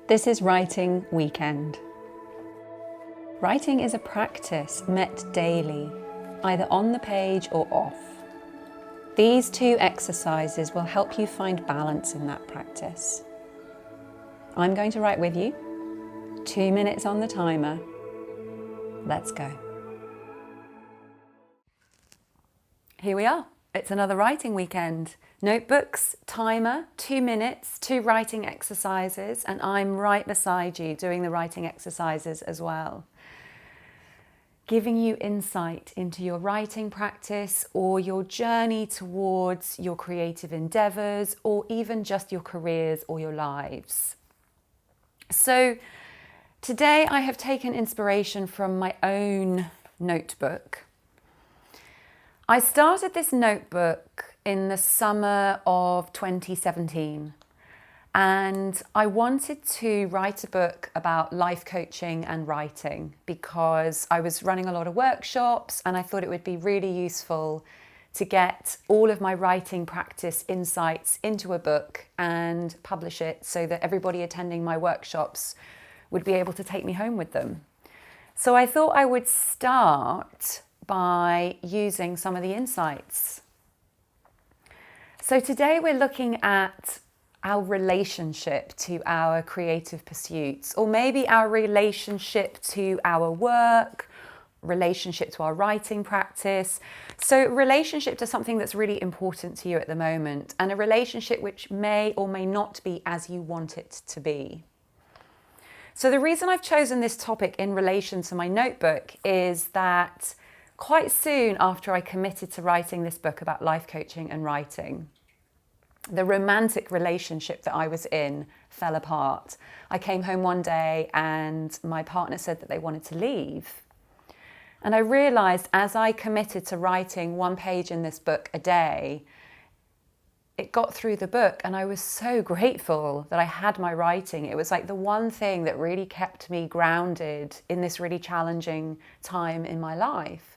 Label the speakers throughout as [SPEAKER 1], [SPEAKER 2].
[SPEAKER 1] This is Writing Weekend. Writing is a practice met daily, either on the page or off. These two exercises will help you find balance in that practice. I'm going to write with you. 2 minutes on the timer. Let's go. Here we are. It's another writing weekend. Notebooks, timer, 2 minutes, 2 writing exercises, and I'm right beside you doing the writing exercises as well. Giving you insight into your writing practice or your journey towards your creative endeavours or even just your careers or your lives. So today I have taken inspiration from my own notebook. I started this notebook in the summer of 2017 and I wanted to write a book about life coaching and writing because I was running a lot of workshops and I thought it would be really useful to get all of my writing practice insights into a book and publish it so that everybody attending my workshops would be able to take me home with them. So I thought I would start by using some of the insights. So today we're looking at our relationship to our creative pursuits, or maybe our relationship to our work, relationship to our writing practice. So relationship to something that's really important to you at the moment, and a relationship which may or may not be as you want it to be. So the reason I've chosen this topic in relation to my notebook is that quite soon after I committed to writing this book about life coaching and writing, the romantic relationship that I was in fell apart. I came home one day and my partner said that they wanted to leave. And I realised as I committed to writing 1 page in this book a day, it got through the book and I was so grateful that I had my writing. It was like the one thing that really kept me grounded in this really challenging time in my life.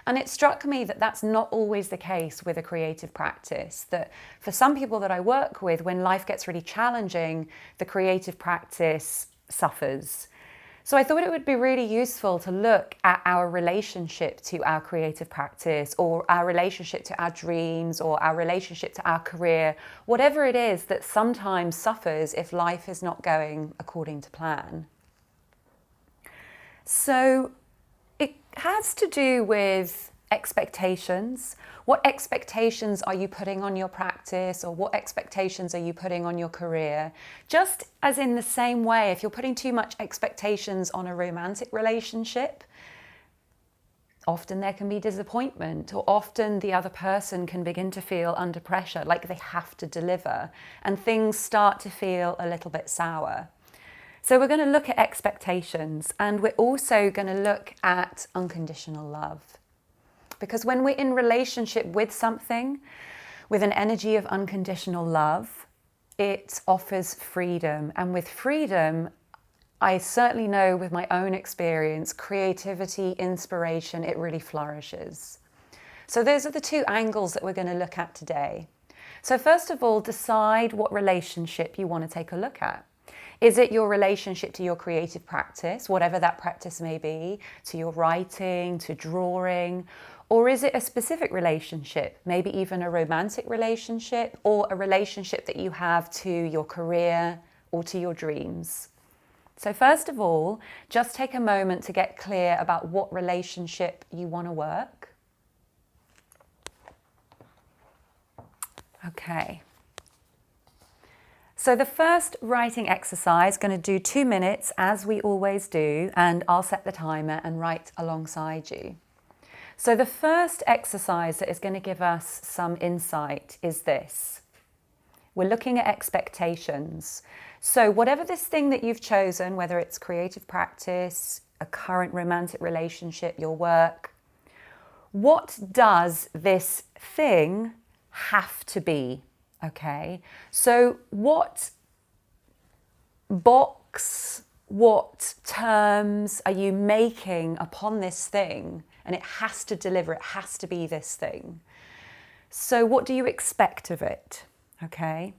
[SPEAKER 1] And it struck me that that's not always the case with a creative practice, that for some people that I work with, when life gets really challenging, the creative practice suffers. So I thought it would be really useful to look at our relationship to our creative practice, or our relationship to our dreams, or our relationship to our career, whatever it is that sometimes suffers if life is not going according to plan. So it has to do with expectations. What expectations are you putting on your practice, or what expectations are you putting on your career? Just as in the same way, if you're putting too much expectations on a romantic relationship, often there can be disappointment, or often the other person can begin to feel under pressure, like they have to deliver, and things start to feel a little bit sour. So we're going to look at expectations, and we're also going to look at unconditional love. Because when we're in relationship with something, with an energy of unconditional love, it offers freedom. And with freedom, I certainly know with my own experience, creativity, inspiration, it really flourishes. So those are the 2 angles that we're going to look at today. So first of all, decide what relationship you want to take a look at. Is it your relationship to your creative practice, whatever that practice may be, to your writing, to drawing, or is it a specific relationship, maybe even a romantic relationship, or a relationship that you have to your career or to your dreams? So first of all, just take a moment to get clear about what relationship you want to work. Okay. So the first writing exercise, going to do 2 minutes as we always do, and I'll set the timer and write alongside you. So the first exercise that is going to give us some insight is this. We're looking at expectations. So whatever this thing that you've chosen, whether it's creative practice, a current romantic relationship, your work, what does this thing have to be? Okay, so what box, what terms are you making upon this thing? And it has to deliver, it has to be this thing. So what do you expect of it? Okay,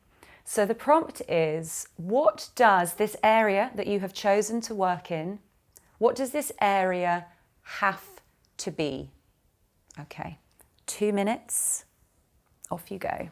[SPEAKER 1] So the prompt is, what does this area that you have chosen to work in, what does this area have to be? Okay, 2 minutes, off you go.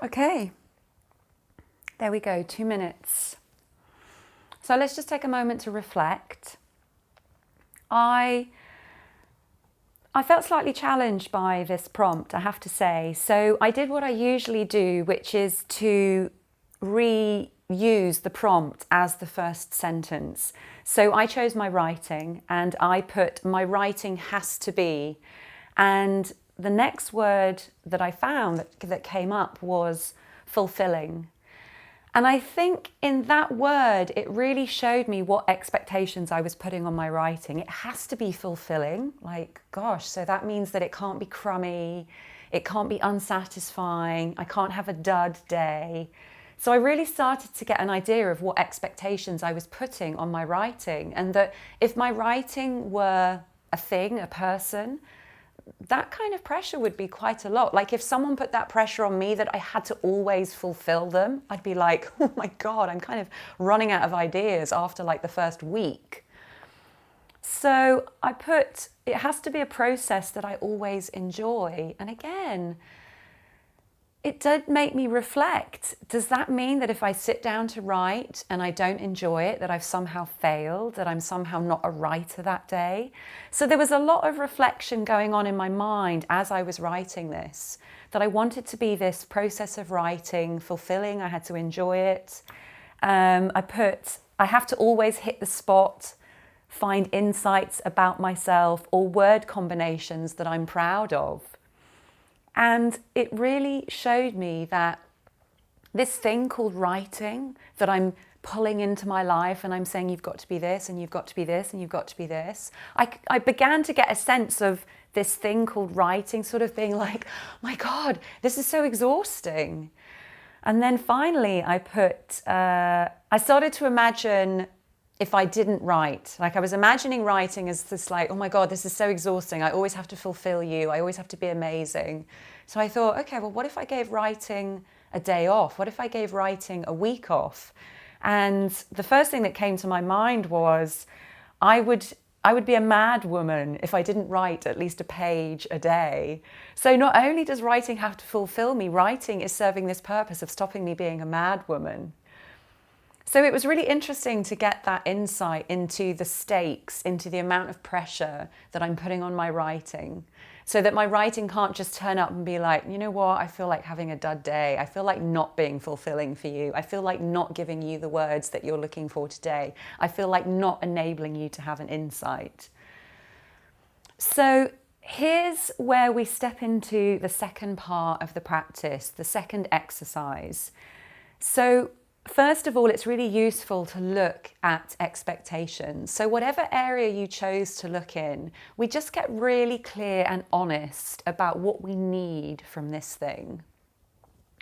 [SPEAKER 1] Okay, there we go, 2 minutes. So let's just take a moment to reflect. I felt slightly challenged by this prompt, I have to say. So I did what I usually do, which is to reuse the prompt as the first sentence. So I chose my writing and I put my writing has to be. And the next word that I found that came up was fulfilling. And I think in that word, it really showed me what expectations I was putting on my writing. It has to be fulfilling, like, gosh, so that means that it can't be crummy, it can't be unsatisfying, I can't have a dud day. So I really started to get an idea of what expectations I was putting on my writing, and that if my writing were a thing, a person, that kind of pressure would be quite a lot. Like if someone put that pressure on me that I had to always fulfill them, I'd be like, oh my God, I'm kind of running out of ideas after like the first week. So I put, it has to be a process that I always enjoy. And again, it did make me reflect. Does that mean that if I sit down to write and I don't enjoy it, that I've somehow failed, that I'm somehow not a writer that day? So there was a lot of reflection going on in my mind as I was writing this, that I wanted to be this process of writing, fulfilling, I had to enjoy it. I have to always hit the spot, find insights about myself or word combinations that I'm proud of. And it really showed me that this thing called writing that I'm pulling into my life and I'm saying you've got to be this and you've got to be this and you've got to be this. I began to get a sense of this thing called writing sort of being like, my God, this is so exhausting. And then finally I started to imagine if I didn't write. Like I was imagining writing as this like, oh my God, this is so exhausting. I always have to fulfill you. I always have to be amazing. So I thought, okay, well, what if I gave writing a day off? What if I gave writing a week off? And the first thing that came to my mind was I would be a mad woman if I didn't write at least a page a day. So not only does writing have to fulfill me, writing is serving this purpose of stopping me being a mad woman. So it was really interesting to get that insight into the stakes, into the amount of pressure that I'm putting on my writing. so that my writing can't just turn up and be like, you know what, I feel like having a dud day. I feel like not being fulfilling for you. I feel like not giving you the words that you're looking for today. I feel like not enabling you to have an insight. So here's where we step into the second part of the practice, the second exercise. So first of all, it's really useful to look at expectations. So whatever area you chose to look in, we just get really clear and honest about what we need from this thing.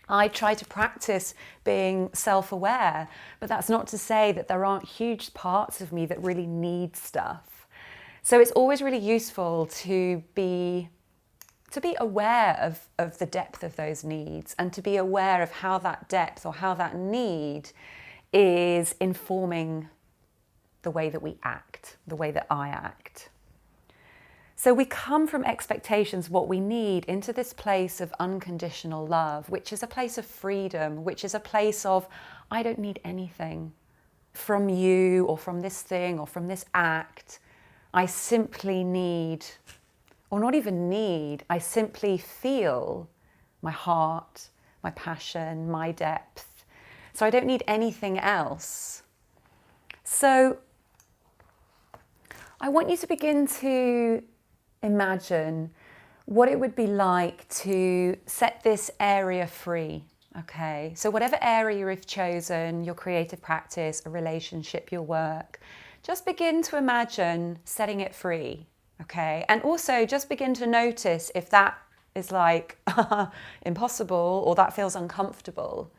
[SPEAKER 1] I try to practice being self-aware, but that's not to say that there aren't huge parts of me that really need stuff. So it's always really useful to be aware of the depth of those needs, and to be aware of how that depth or how that need is informing the way that we act, the way that I act. So we come from expectations, what we need, into this place of unconditional love, which is a place of freedom, which is a place of, I don't need anything from you or from this thing or from this act. I simply need, or not even need, I simply feel my heart, my passion, my depth. So I don't need anything else. So I want you to begin to imagine what it would be like to set this area free. Okay, so whatever area you've chosen, your creative practice, a relationship, your work, just begin to imagine setting it free. Okay, and also just begin to notice if that is like impossible or that feels uncomfortable.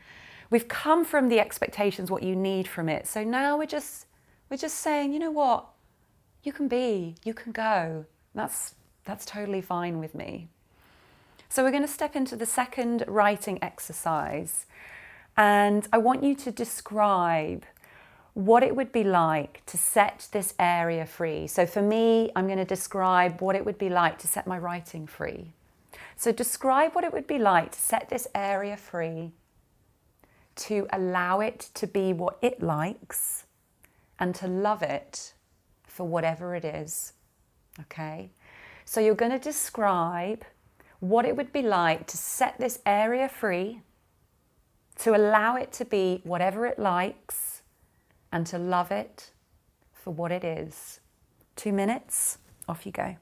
[SPEAKER 1] We've come from the expectations, what you need from it. So now we're just saying, you know what, you can be, you can go. That's totally fine with me. So we're going to step into the second writing exercise, and I want you to describe what it would be like to set this area free. So for me, I'm going to describe what it would be like to set my writing free. So describe what it would be like to set this area free, to allow it to be what it likes, and to love it for whatever it is. Okay? So you're going to describe what it would be like to set this area free, to allow it to be whatever it likes, and to love it for what it is. 2 minutes, off you go.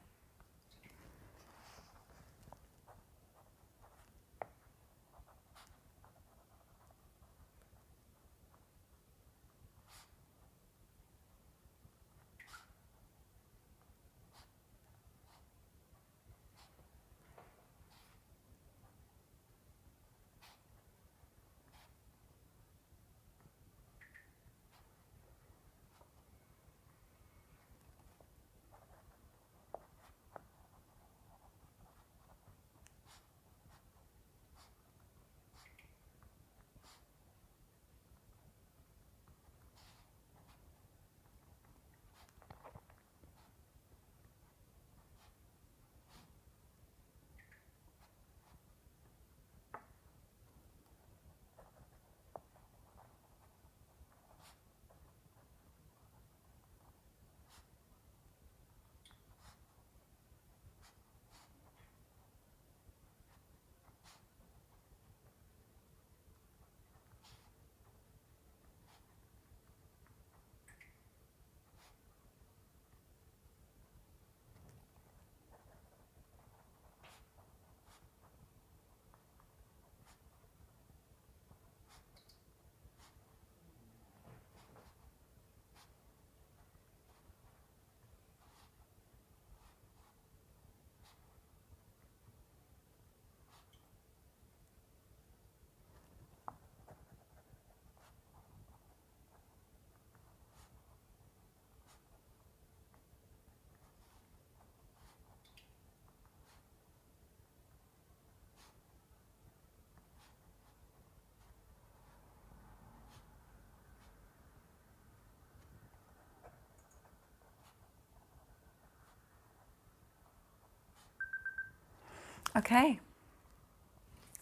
[SPEAKER 1] Okay,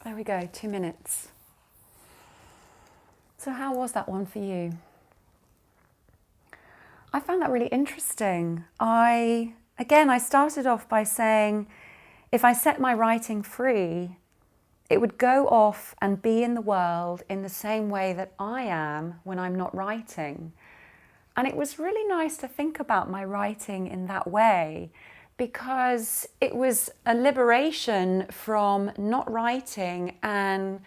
[SPEAKER 1] there we go, 2 minutes. So how was that one for you? I found that really interesting. I started off by saying if I set my writing free, it would go off and be in the world in the same way that I am when I'm not writing. And it was really nice to think about my writing in that way, because it was a liberation from not writing and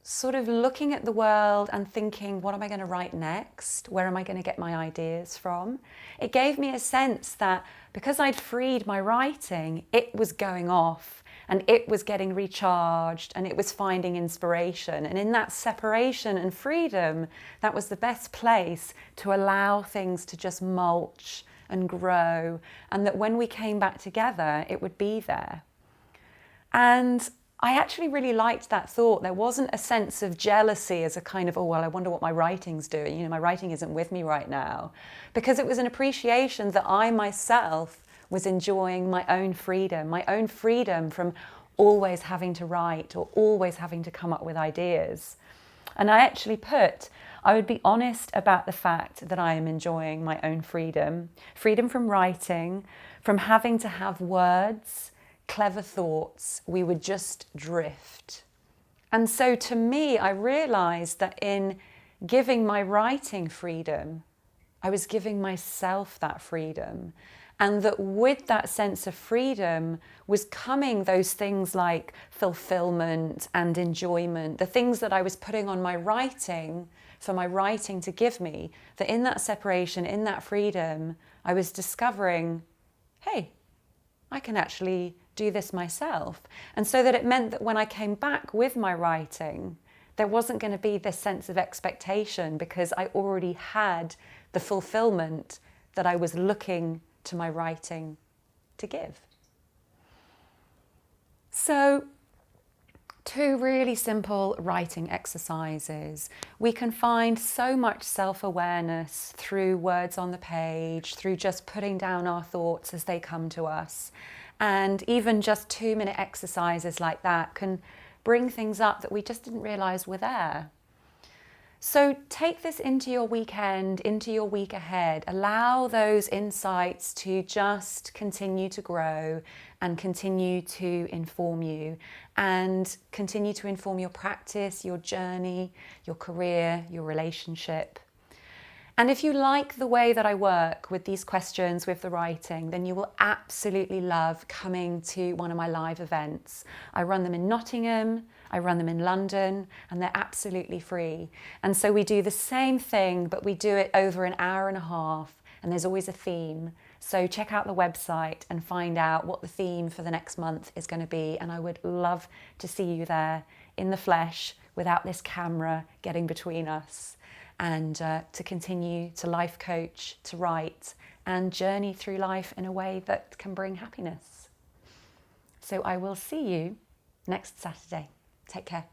[SPEAKER 1] sort of looking at the world and thinking, what am I going to write next? Where am I going to get my ideas from? It gave me a sense that because I'd freed my writing, it was going off and it was getting recharged and it was finding inspiration. And in that separation and freedom, that was the best place to allow things to just mulch and grow, and that when we came back together, it would be there. And I actually really liked that thought. There wasn't a sense of jealousy as a kind of, oh, well, I wonder what my writing's doing. You know, my writing isn't with me right now. Because it was an appreciation that I myself was enjoying my own freedom from always having to write or always having to come up with ideas. And I actually I would be honest about the fact that I am enjoying my own freedom from writing, from having to have words, clever thoughts. We would just drift. And so to me, I realized that in giving my writing freedom, I was giving myself that freedom. And that with that sense of freedom was coming those things like fulfillment and enjoyment, the things that I was putting on my writing for my writing to give me, that in that separation, in that freedom, I was discovering, hey, I can actually do this myself. And so that it meant that when I came back with my writing, there wasn't going to be this sense of expectation, because I already had the fulfillment that I was looking to my writing to give. So, 2 really simple writing exercises. We can find so much self-awareness through words on the page, through just putting down our thoughts as they come to us. And even just 2-minute exercises like that can bring things up that we just didn't realize were there. So take this into your weekend, into your week ahead. Allow those insights to just continue to grow and continue to inform you, and continue to inform your practice, your journey, your career, your relationship. And if you like the way that I work with these questions, with the writing, then you will absolutely love coming to one of my live events. I run them in Nottingham, I run them in London, and they're absolutely free. And so we do the same thing, but we do it over an hour and a half, and there's always a theme. So check out the website and find out what the theme for the next month is going to be. And I would love to see you there in the flesh, without this camera getting between us, and to continue to life coach, to write, and journey through life in a way that can bring happiness. So I will see you next Saturday. Take care.